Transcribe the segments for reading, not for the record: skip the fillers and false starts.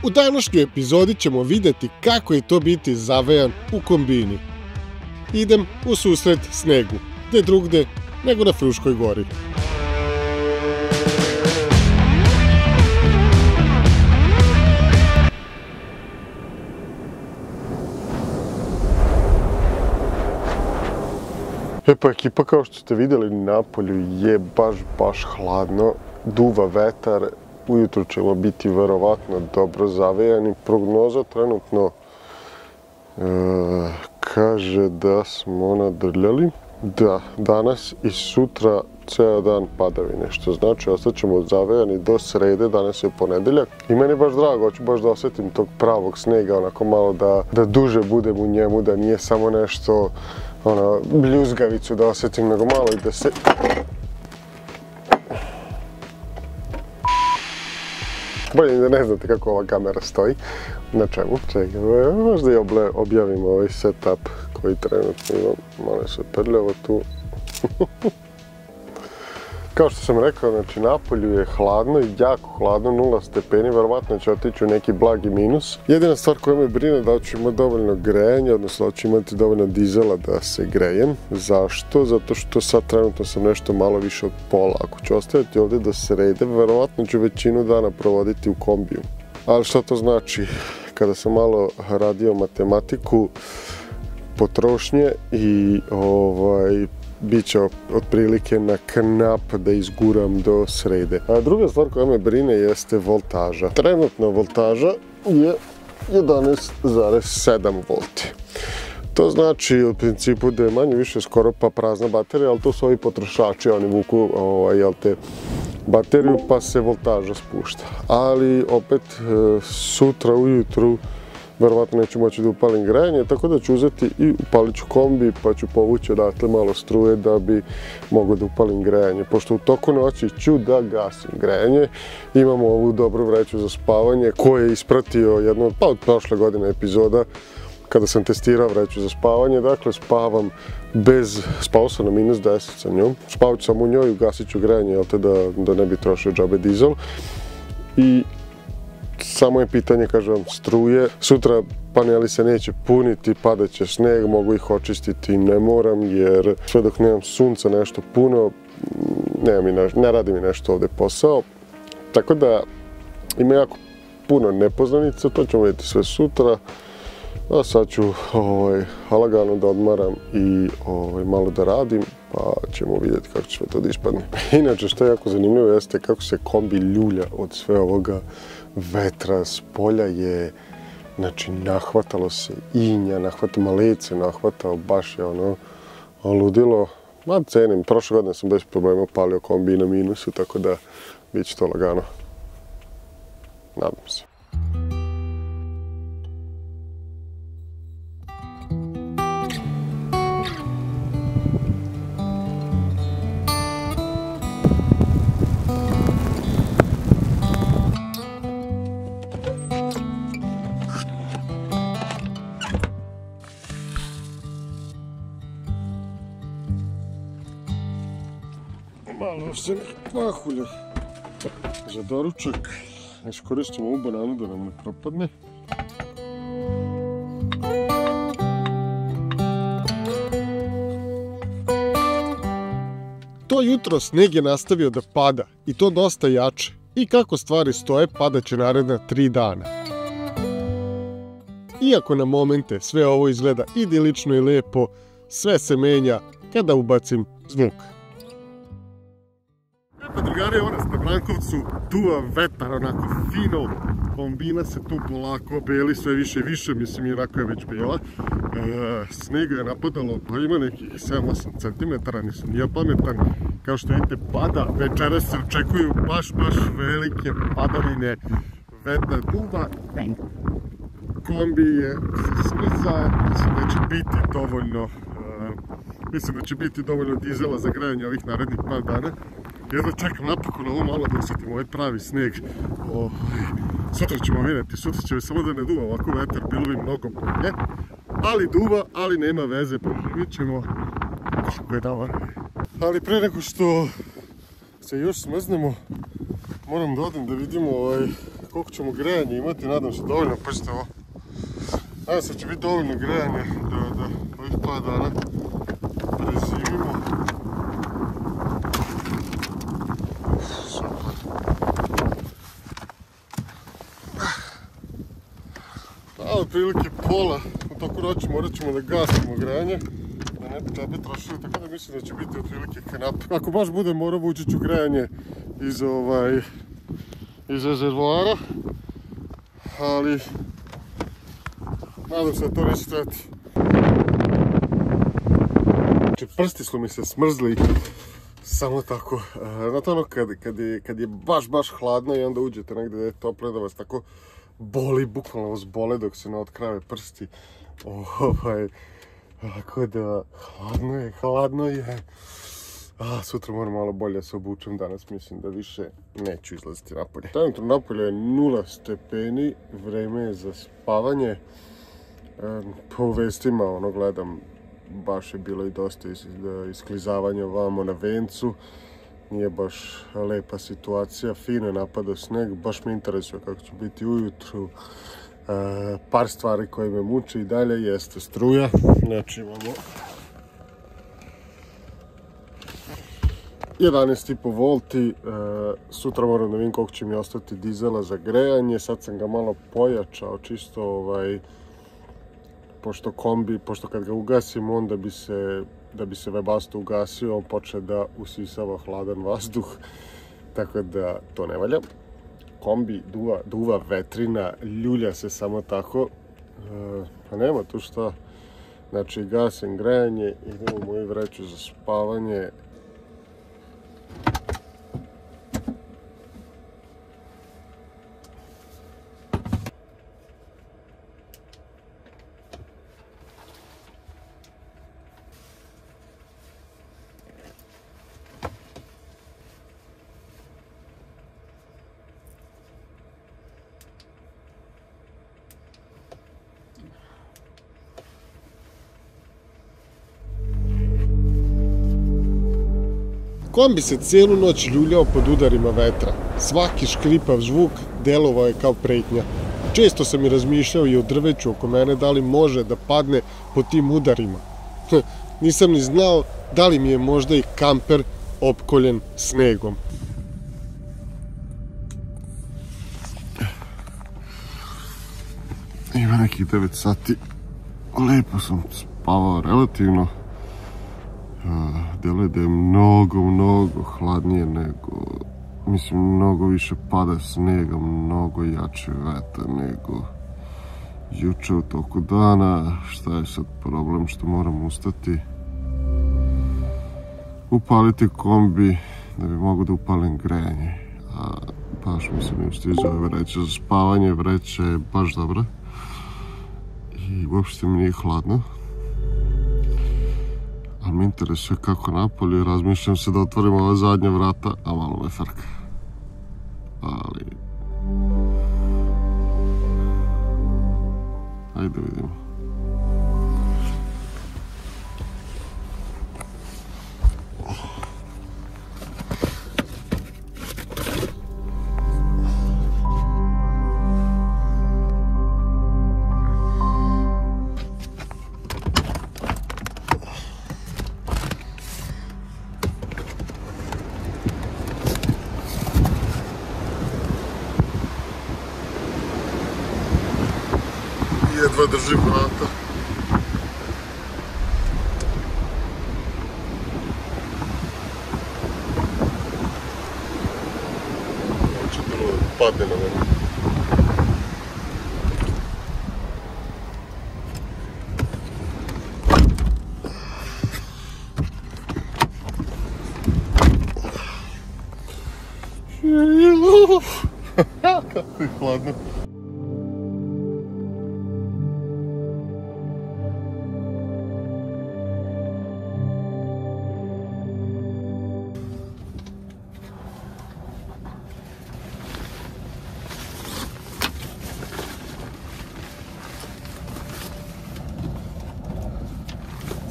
U današnjoj epizodi ćemo vidjeti kako je to biti zavejan u kombini. Idem u susret snegu, gdje drugdje nego na Fruškoj gori. Pa ekipa, kao što ste vidjeli, napolju je baš hladno, duva vetar, ujutro ćemo biti verovatno dobro zavejani. Prognoza trenutno kaže da smo nadrljali, da danas i sutra ceo dan padavine, što znači ostaćemo zavejani do srede, danas je ponedjeljak. I meni je baš drago, hoću baš da osjetim tog pravog snega, onako malo da duže budem u njemu, da nije samo nešto bljuzgavicu da osjetim, nego malo i da se... Bolje da ne znate kako ova kamera stoji, na čemu, čekaj, možda i objavim ovaj setup koji trenutno imam, malo se prljavo tu. Kao što sam rekao, znači napolju je hladno i jako hladno, 0 stepeni, verovatno će otići u neki blagi minus. Jedina stvar koja me brine da ću imati dovoljno grejanja, odnosno da ću imati dovoljno dizela da se grejem. Zašto? Zato što sad trenutno sam nešto malo više od pola. Ako ću ostaviti ovdje do srede, verovatno ću većinu dana provoditi u kombiju. Ali što to znači? Kada sam malo radio matematiku potrošnje i bit će otprilike na knap da izguram do srede. A druga stvar koja me brine jeste voltaža. Trenutna voltaža je 11,7 volti. To znači u principu da je manje više skoro pa prazna baterija, ali to su ovi potrošači, oni vuku bateriju pa se voltaža spušta. Ali opet sutra ujutru verovatno neću moći da upalim grejanje, tako da ću uzeti i upalit ću kombi pa ću povući odatle malo struje da bi mogao da upalim grejanje. Pošto u toku noći ću da gasim grejanje, imamo ovu dobru vreću za spavanje koju je ispratio jedno od prošle godine epizoda kada sam testirao vreću za spavanje. Dakle, spao sam na -10 sa njom, spavat ću samo u njoj, ugasit ću grejanje da ne bi trošio džabe dizel. I samo je pitanje, kažem vam, struje. Sutra paneli se neće puniti, padat će sneg, mogu ih očistiti, ne moram, jer sve dok nemam sunca nešto puno, ne radi mi nešto ovdje posao. Tako da ima jako puno nepoznanica, to ćemo vidjeti sve sutra. A sad ću lagano da odmaram i malo da radim, pa ćemo vidjeti kako će sve to da ispadne. Inače, što je jako zanimljivo jeste kako se kombi ljulja od sve ovoga vetra. S polja je, znači, nahvatalo se inja, nahvatalo lice, nahvatalo, baš je ludilo. Ma cenim, prošle godine sam bez problema palio kombi na minusu, tako da bit će to lagano. Nadam se. Malo se pahulja za doručak. Iskoristimo ovu bananu da nam ne propadne. To jutro sneg je nastavio da pada i to dosta jače. I kako stvari stoje, padat će naredna 3 dana. Iako na momente sve ovo izgleda idilično i lijepo, sve se kada ubacim zvuk. Pa drugari, evo nas na Brankovcu, duva vetar, onako fino, kombina se tu polako beli sve više i više, mislim i onako je već bela. Snega je napadalo, pa ima nekih 7-8 cm, nisam ja pametan. Kao što vidite, pada, večeras se očekuju baš velike padavine, vetar duva. Kombi je smrzao, mislim da će biti dovoljno dizela za grejanje ovih narednih par dana. Jedno čekam napokon ovo malo da osjetim ovaj pravi sneg. Sutra ćemo vidjeti, sutra će samo da ne duva ovako vetar, bilo bi mnogo bolje. Ali duva, ali nema veze, vidjet ćemo kako je dobro. Ali pre nego što se još smrznemo, moram da odem da vidimo koliko ćemo grejanje imati, nadam se dovoljno, pazite ovo. Nadam se da će biti dovoljno grejanje da ovih par dana prezimimo. Super. A otprilike pola, u toku noći morat ćemo da gasimo grejanje, da ne bi džabe trošili, tako da mislim da će biti otprilike kanap. Ako baš bude morao, vući ću grejanje iz rezervoara, ali nadam se da to neće trebati. Znači, prsti su mi se smrzli samo tako. Znate ono kad je baš hladno i onda uđete negdje da je toplo, da vas tako boli, bukvalno vas bole dok se ne otkrave prsti. Tako da, hladno je. Sutra moram malo bolje da se obučem, danas mislim da više neću izlaziti napolje. Trenutno napolje je 0 stepeni, vreme je za spavanje. Po vestima gledam, baš je bilo i dosta isklizavanja vamo na vencu. Nije baš lepa situacija, fino je napadao sneg, baš me interesuje kako će biti ujutru. Par stvari koje me muče i dalje jeste struja. Znači imamo 11,5 volti, sutra moram da vidim koliko će mi ostati dizela za grejanje, sad sam ga malo pojačao, čisto pošto kad ga ugasim, on da bi se webasto ugasio, on počne da usisava hladan vazduh, tako da to ne valja. Kombi duva vetrina, ljulja se samo tako, pa nema tu šta. Znači gasim grejanje, idem u moju vreću za spavanje. Kombi se cijelu noć ljuljao pod udarima vetra. Svaki škripav zvuk delovao je kao pretnja. Često sam i razmišljao i o drveću oko mene da li može da padne pod tim udarima. Nisam ni znao da li mi je možda i kamper opkoljen snegom. Ima nekih 9 sati. Lepo sam spavao relativno. Deluje da je mnogo hladnije nego, mislim, mnogo više pada snega, mnogo jači vetar nego juče u toku dana. Šta je sad problem što moram ustati, upaliti kombi da bi mogu da upalim grejanje, a baš mislim im stiže ove vreće za spavanje, vreća je baš dobra i uopšte mi nije hladno. Ali me interesuje kako napolje, razmišljam se da otvorim ova zadnja vrata, a malo me frka. Ali... ajde vidimo. Jedva držim vrata. Hoće bilo da padne na mene. Kako je hladno.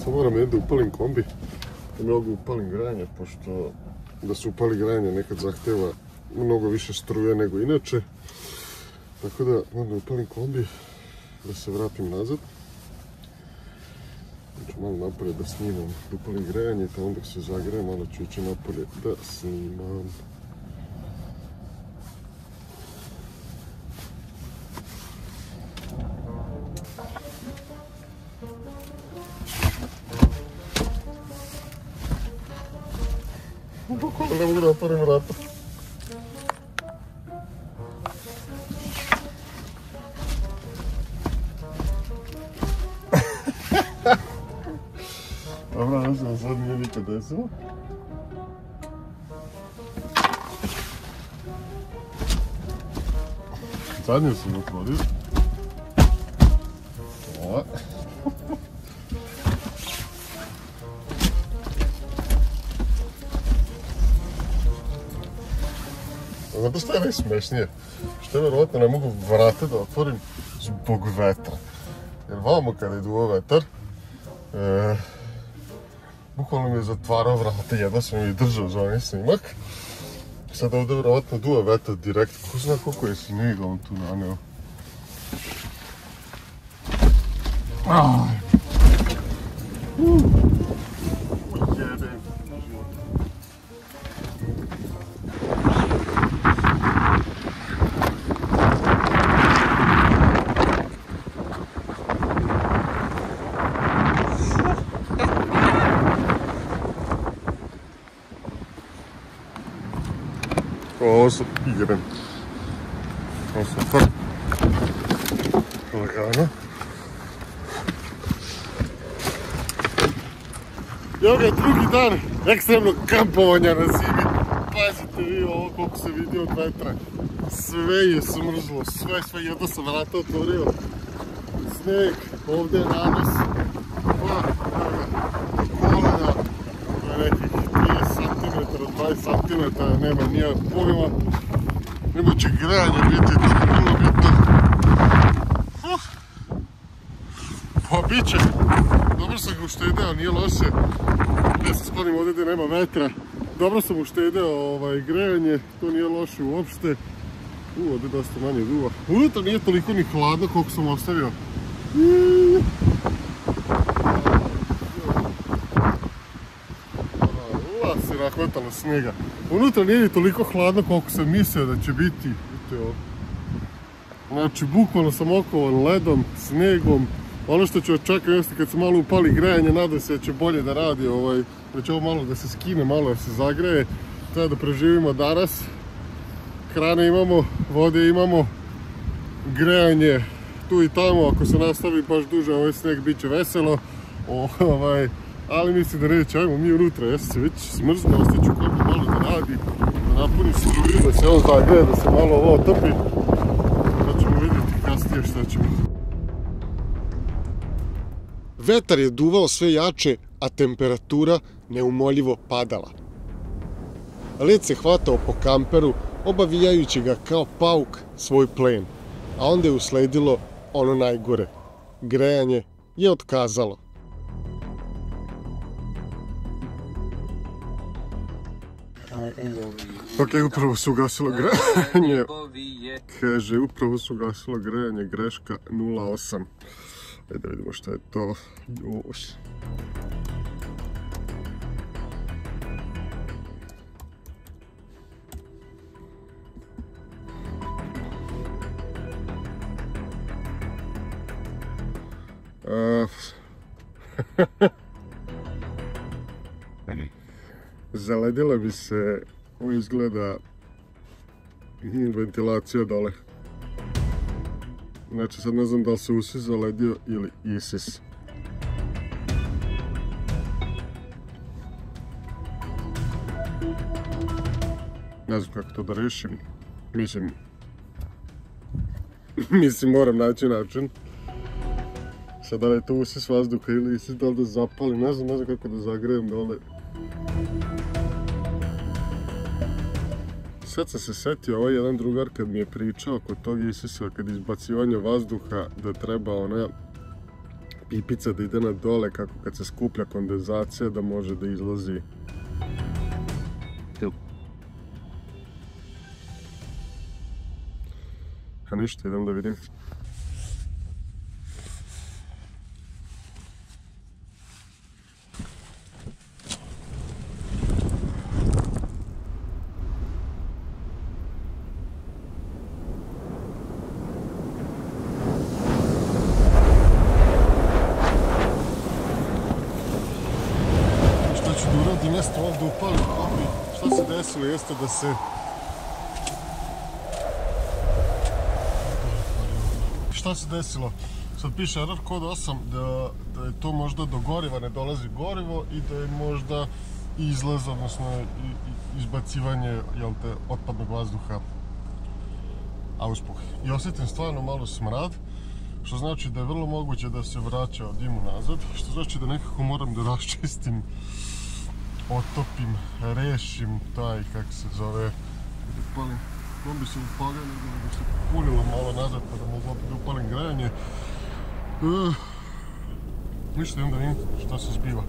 Sad moram da upalim kombi, da mogu upalim grejanje, pošto da se upali grejanje nekad zahteva mnogo više struje nego inače. Tako da moram da upalim kombi, da se vratim nazad. Ću malo napolje da snimam, da upalim grejanje, pa onda se zagrejem, malo ću ići napolje da snimam. Bukvalno ne mogu da otvorim vrata. Dobro, ne znam, sad nije nikad desilo. Zadnju sam otvorio. Ova. Znate što je najsmešnije? Što je vjerovatno ne mogu vrata da otvorim zbog vetra. Jer vamo kada je duo vetar, bukvalno mi je zatvarao vrata, jedva sam i držao za onaj snimak. Sada ovdje vjerovatno duo vetar direkt, ko zna koliko je snijega on tu naneo. Jebem. Ovo su jebem. Ovo super. Lagano. Evo ga, drugi dan ekstremnog kampovanja na zimi. Pazite vi ovo koliko se vidi od vetra. Sve je smrzlo, sve, jedno sam vrata otvorio. Sneg, ovdje je nanos. Kolena, to je nekih 30 cm, 20 cm, nema nijak pojma. Nema će grejanje biti, to je vrlo bitno. Pa bit će. Dobro sam ga uštedeo, nije loše. Ja se spalim ovdje gdje nema vetra. Dobro sam uštedeo grejanje, to nije loše uopšte. Ovdje je dosta manje duva. Unutra nije toliko ni hladno koliko sam ostavio. Se rahvatalo snijega. Unutra nije ni toliko hladno koliko sam mislio da će biti. Znači, bukvalno sam okovan ledom, snegom. Ono što ću očekati jeste kad se malo upali grejanje, nadam se da će bolje da radi, da će ovo malo da se skine, malo da se zagreje. Treba da preživimo danas. Hrane imamo, vode imamo, grejanje tu i tamo, ako se nastavi baš duže ovaj sneg bit će veselo. Ali mislim da neće, ajmo mi unutra, ja sam se već smrzno, ostaću kombi malo da radi, da napunim struju, da se ovo zagreje, da se malo ovo otopi. Pa ćemo vidjeti kasnije šta ćemo. Vetar je duvao sve jače, a temperatura neumoljivo padala. Led se hvatao po kamperu, obavijajući ga kao pauk svoj plen, a onda je usledilo ono najgore. Grejanje je otkazalo. Ok, upravo se ugasilo grejanje. Kaže, upravo se ugasilo grejanje, greška 0,8. Ajde da vidimo šta je to. Još. Zaledila bi se, ovo izgleda, ventilacija dole. Znači sad ne znam da li se usis zaledio ili isis. Ne znam kako to da rešim. Mislim moram naći način. Sad da li je to usis vazduha ili isis, da li da zapalim, ne znam kako da zagrejem dole. Sad sam se setio, ovaj jedan drugar kad mi je pričao kod tog isisa, kad izbacivanja vazduha, da treba ona pipica da ide na dole, kako kad se skuplja kondenzacija da može da izlazi. A ništa, idem da vidim. Što ću da uradim jeste ovdje upalim kombi. Šta se desilo jeste da se... Šta se desilo? Sad piše error kod 8 da je to možda do goriva ne dolazi gorivo i da je možda izlaz, odnosno izbacivanje otpadnog vazduha auspuh. I osjetim stvarno malo smrad, što znači da je vrlo moguće da se vraća dim nazad, što znači da nekako moram da raščistim, otopim, rešim taj, kako se zove, kombi se upalio, nego se punilo malo nazad pa da mogu opet da upalim grejanje. Ništa, idem da vidim šta se zbiva.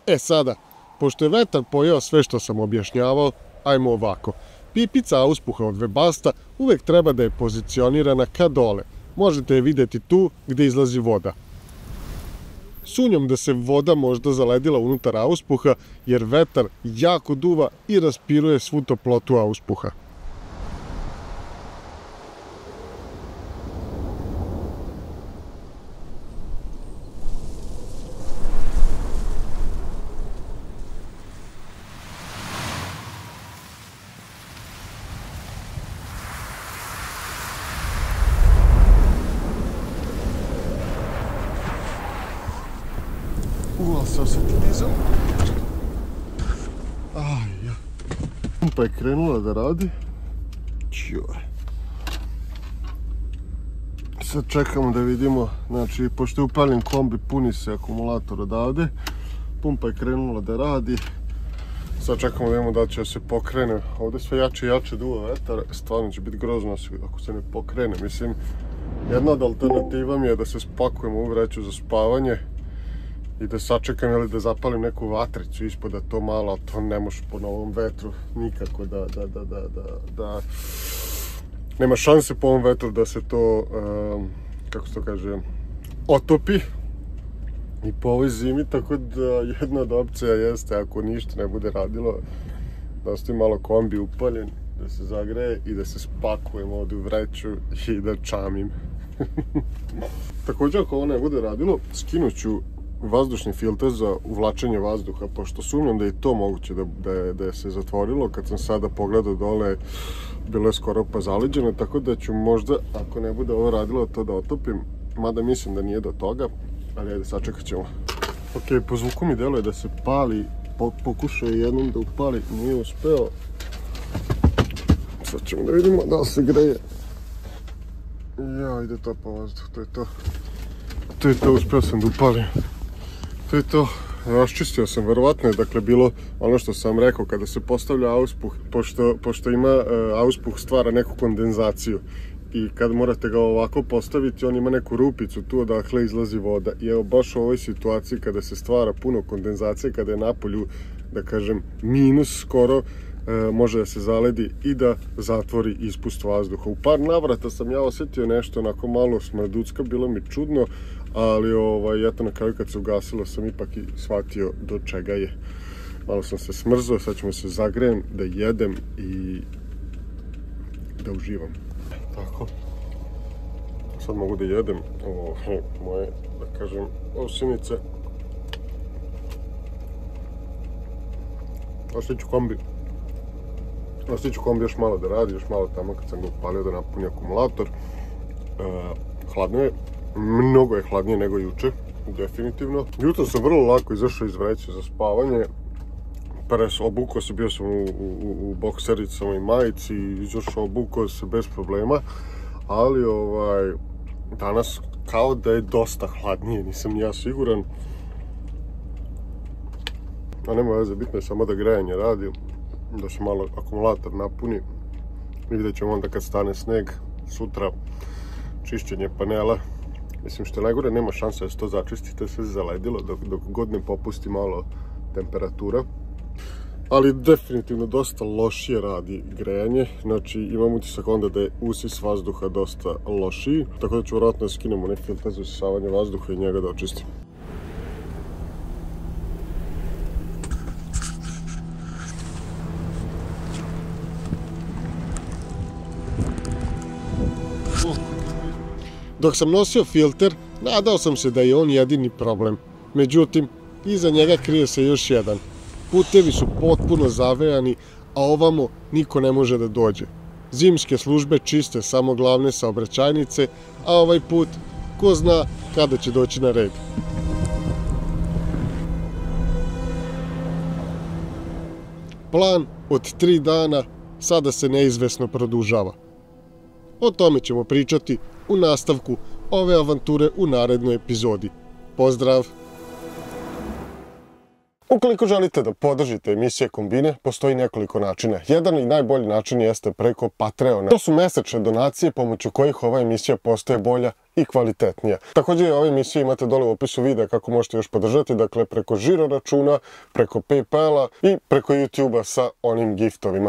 E sada, pošto je vetar pojeo sve što sam objašnjavao, ajmo ovako. Pipica auspuha od Webaста uvek treba da je pozicionirana ka dole. Možete je vidjeti tu gdje izlazi voda. Sumnjam da se voda možda zaledila unutar auspuha, jer vetar jako duva i raspiruje svu toplotu auspuha. Uvalo se osjeti dizel. Pumpa je krenula da radi. Sad čekamo da vidimo, znači pošto je upaljen kombi, puni se akumulator odavde. Pumpa je krenula da radi. Sad čekamo da vidimo da će se pokrene. Ovdje sve jače i jače duva vetar. Stvarno će biti grozno ako se ne pokrene. Mislim, jedna od alternativa mi je da se spakujem u vreću za spavanje i da sačekam ili da zapalim neku vatricu ispod da to malo, ali to ne može po novom vetru nikako da nema šanse po ovom vetru da se to, kako se to kaže, otopi i po ovoj zimi, tako da jedna od opcija jeste, ako ništa ne bude radilo, da ostavi malo kombi upaljen, da se zagreje i da se spakujem ovdje u vreću i da čamim. Također, ako ovo ne bude radilo, skinut ću vazdušni filter za uvlačenje vazduha, pošto sumnjam da je to moguće da je se zatvorilo. Kad sam sada pogledao dole, bilo je skoro pa zaleđeno, tako da ću možda, ako ne bude ovo radilo, to da otopim, mada mislim da nije do toga, ali ajde, sačekat ćemo. Ok, po zvuku mi deluje da se pali, pokušao je jednom da upali, nije uspeo. Sad ćemo da vidimo da li se greje. Ja, ide topa vazduh, to je to. To je to, uspeo sam da upalim. To je to, raščistio sam, verovatno je dakle bilo ono što sam rekao, kada se postavlja auspuh, pošto ima auspuh stvara neku kondenzaciju i kad morate ga ovako postaviti, on ima neku rupicu tu odakle izlazi voda i evo baš u ovoj situaciji kada se stvara puno kondenzacije, kada je napolju, da kažem, minus skoro, može da se zaledi i da zatvori ispust vazduha. U par navrata sam ja osjetio nešto onako malo smrducka, bilo mi čudno, ali eto na kraju kad se ugasilo sam ipak i shvatio do čega je. Malo sam se smrzao, sad ćemo se zagrejem, da jedem i da uživam. Tako. Sad mogu da jedem moje, da kažem, osinice. Ostavit ću kombi još malo da radi, još malo tamo kad sam ga upalio da napuni akumulator. Hladno je, mnogo je hladnije nego juče, definitivno. Jutro sam vrlo lako izašao iz vreće za spavanje. Obukao se, bio sam u boksericama i majici, izašao, obukao se bez problema. Ali danas kao da je dosta hladnije, nisam ja siguran. A nema veze, bitno je samo da grejanje radi, da se malo akumulator napuni I vidjet ćemo onda kad stane sneg, sutra čišćenje panela. Mislim što je najgore, nema šanse da se to začisti, to je sve zaledilo dok god ne popusti malo temperatura. Ali definitivno dosta lošije radi grejanje, znači imam utisak onda da je usis vazduha dosta lošiji, tako da ću vjerojatno da skinemo neki filter za usisavanje vazduha i njega da očistim. Dok sam nosio filter, nadao sam se da je on jedini problem. Međutim, iza njega krije se još jedan. Putevi su potpuno zavejani, a ovamo niko ne može da dođe. Zimske službe čiste samo glavne saobraćajnice, a ovaj put, ko zna kada će doći na red. Plan od 3 dana sada se neizvesno produžava. O tome ćemo pričati u nastavku ove avanture u narednoj epizodi. Pozdrav! Ukoliko želite da podržite emisije Kombine, postoji nekoliko načina. Jedan i najbolji način jeste preko Patreona. To su mesečne donacije pomoću kojih ova emisija postaje bolja i kvalitetnija. Također ove emisije imate dole u opisu videa kako možete još podržati, dakle preko žiro računa, preko PayPala i preko YouTube-a sa onim giftovima.